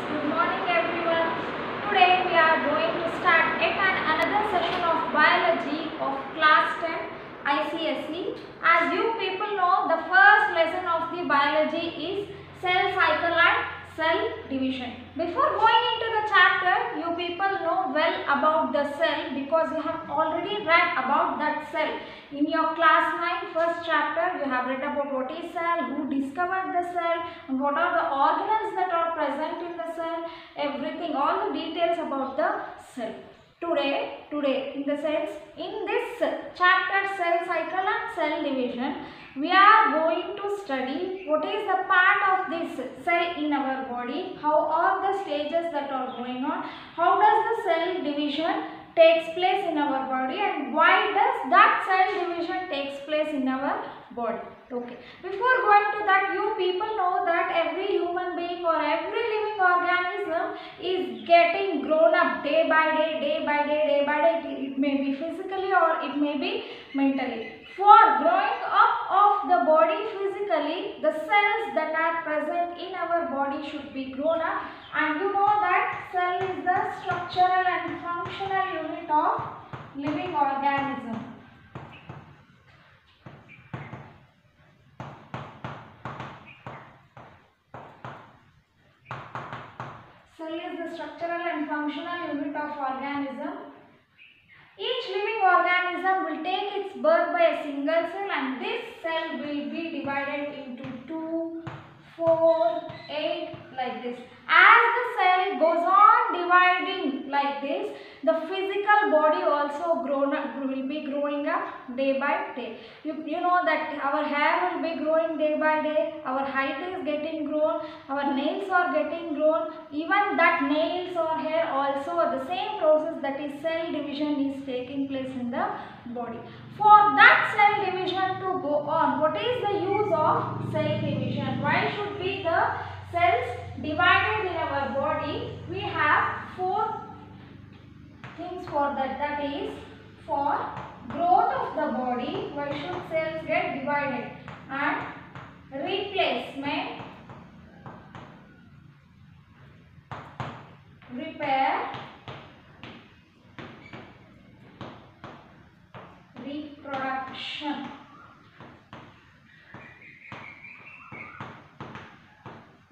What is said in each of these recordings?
Good morning everyone. Today we are going to start yet another session of biology of class 10 ICSE. As you people know, the first lesson of the biology is cell cycle and cell division. Before going into the chapter, you people know well about the cell because you have already read about that cell. In your class 9 first chapter, you have read about what is cell, who discovered the cell, and what are the organelles that are present in the cell, everything, all the details about the cell. Today in this chapter cell cycle and cell division, we are going to study what is the part of this cell in our body, how are the stages that are going on, how does the cell division takes place in our body, and why does that cell division takes place in our body. Okay, before going to that, you people know that every human being or every living organism is getting grown up day by day. It may be physically or it may be mentally. For growing up of the body physically, the cells that are present in our body should be grown up, and you know that cell is the structural and functional unit of living organism. Cell is the structural and functional unit of organism. Each living organism will take its birth by a single cell, and this cell will be divided into 2, 4, 8 like this. As the cell goes on dividing like this, the physical body also will be growing up day by day. You know that our hair will be growing day by day, our height is getting grown, our nails are getting grown, even that nails or hair also the same process, that is cell division, is taking place in the body. For that cell division to go on, what is the use of cell division? Why should be the cells divided in our body? We have 4 things for that. That is, for growth of the body, why should cells get divided? And replacement, repair, reproduction.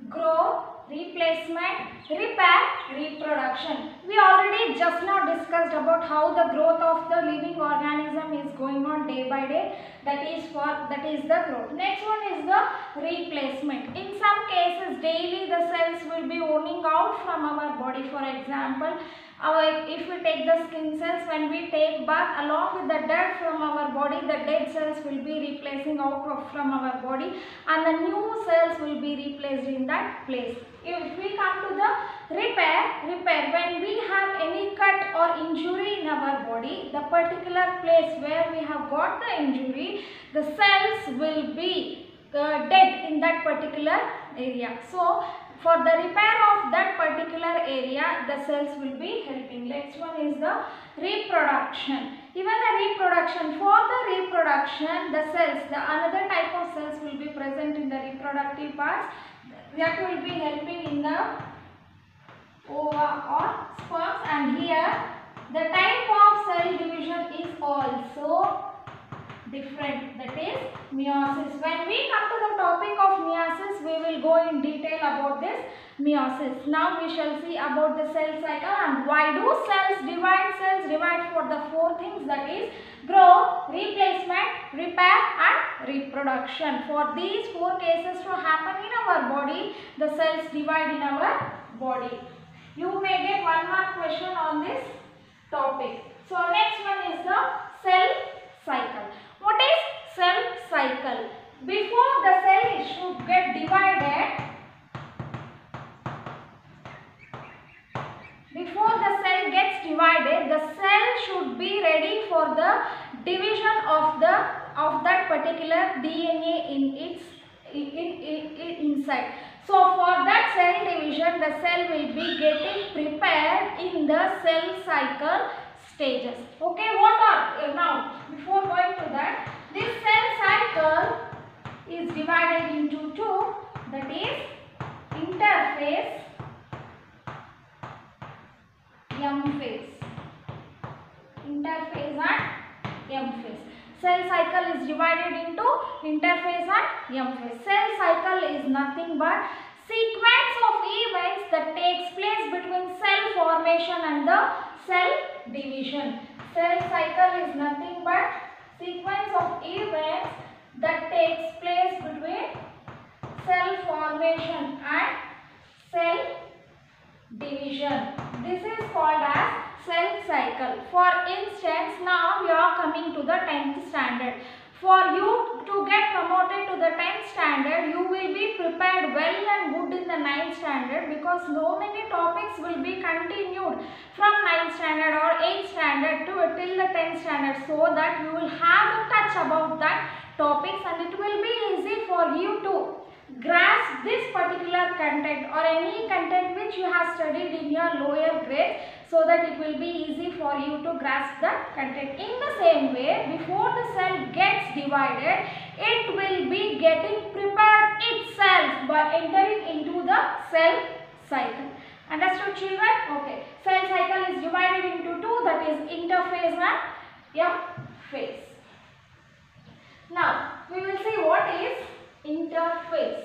Growth, replacement, repair, reproduction. We already just now discussed about how the growth of the living organism is going on day by day. That is the growth. Next one is the replacement. In some cases, daily the cells will be owning out from our body. For example, if we take the skin cells, when we take bath, along with the dirt from our body, the dead cells will be replacing out from our body, and the new cells will be replaced in that place. If we come to the repair, when we have any cut or injury in our body, the particular place where we have got the injury, the cells will be dead in that particular area. So for the repair of that particular area, the cells will be helping. Next one is the reproduction. Even the reproduction, for the reproduction, the cells, the another type of cells will be present in the reproductive parts that will be helping in the ova or sperms, and here the type of cell division is also different, that is meiosis. When we come to the topic of meiosis, we will go in detail about this meiosis. Now we shall see about the cell cycle and why do cells divide. Cells divide for the 4 things, that is growth, replacement, repair and reproduction. For these 4 cases to happen in our body, the cells divide in our body. You may get 1 mark question on this topic. So next one is the cell cycle. What is cell cycle? Before the cell should get divided, the cell should be ready for the division of that particular DNA in its inside. So for that cell division, the cell will be getting prepared in the cell cycle stages. Okay, what are now before going to that, this cell cycle is divided into 2, that is interphase M phase. Interphase and M phase. Cell cycle is divided into interphase and M phase. Cell cycle is nothing but sequence of events that takes place between cell formation and the cell division. Cell cycle is nothing but sequence of events that takes place between cell formation and cell division. This is called as cell cycle. For instance, now we are coming to the 10th standard. For you to get promoted to the 10th standard, you will be prepared well and good in the 9th standard, because so many topics will be continued from 9th standard or 8th standard to till the 10th standard, so that you will have a touch about that topics and it will be easy for you to grasp this particular content or any content which you have studied in your lower grades, so that it will be easy for you to grasp the content. In the same way, before the cell gets divided, it will be getting prepared itself by entering into the cell cycle. Understood, children? Okay. Cell cycle is divided into two, that is interphase and M phase. Now, we will see what is interphase.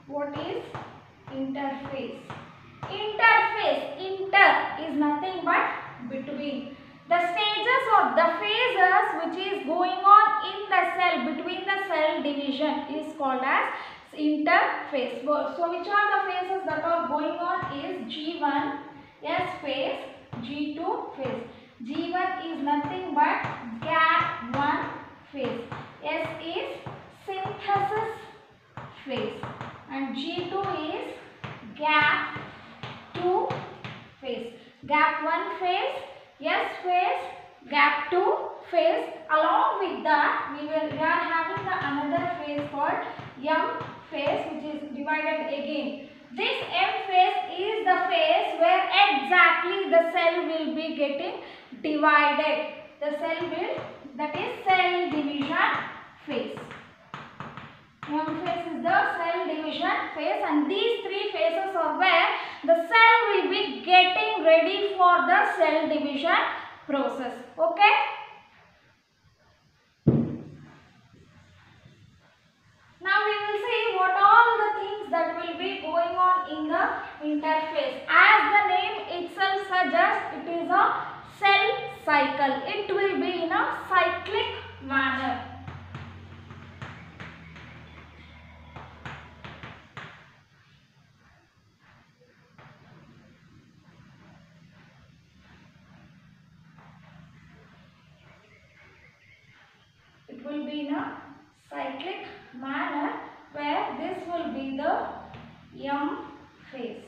What is interphase? Interphase, inter is nothing but between. The stages or the phases which is going on in the cell, between the cell division, is called as interphase. So which are the phases that are going on is G1, S phase, G2 phase. G1 is nothing but gap 1 phase. S is synthesis phase. And G2 is gap 2 phase. Gap 1 phase, S phase, gap 2 phase. Along with that, we are having the another phase called M phase, which is divided again. This M phase is the phase where exactly the cell will be getting divided. The cell will, that is cell division phase. M phase is the cell division phase, and these three phases are where the cell will be getting ready for the cell division process. Okay? Now we will see what all the things that will be going on in the interphase. As the name itself suggests, it is a cell cycle. It will be in a cyclic manner. It will be in a cyclic manner where this will be the M phase.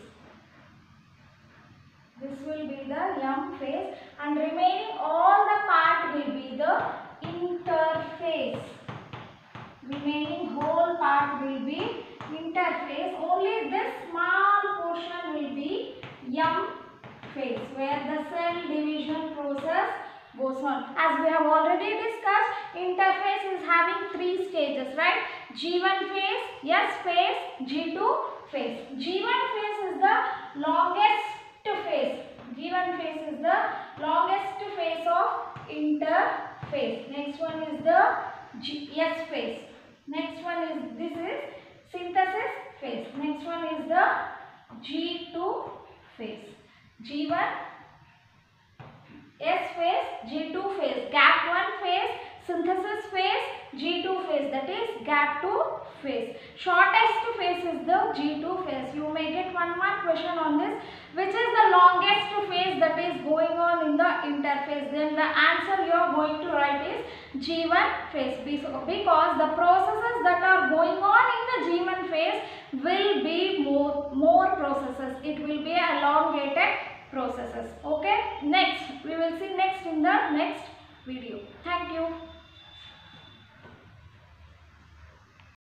This will be the M phase, and remaining all the part will be the interphase. Remaining whole part will be interphase. Only this small portion will be M phase, where the cell division process goes on. As we have already discussed, interphase is having three stages, right? G1 phase, S phase, G2 phase. G1 phase is the longest phase. G1 phase is the longest phase of interphase. Next one is the S phase. Next one is, this is synthesis phase. Next one is the G2 phase. G1, S phase, G2 phase. Gap 1 phase, synthesis phase, G2 phase, that is gap 2 phase. Shortest phase is the G2 phase. You may get one more question on this. Which is the longest phase that is going on in the interphase? Then the answer you are going to write is G1 phase, because the processes that are going on in the G1 phase will be more processes. It will be elongated processes. Okay. Next, we will see next in the next video. Thank you.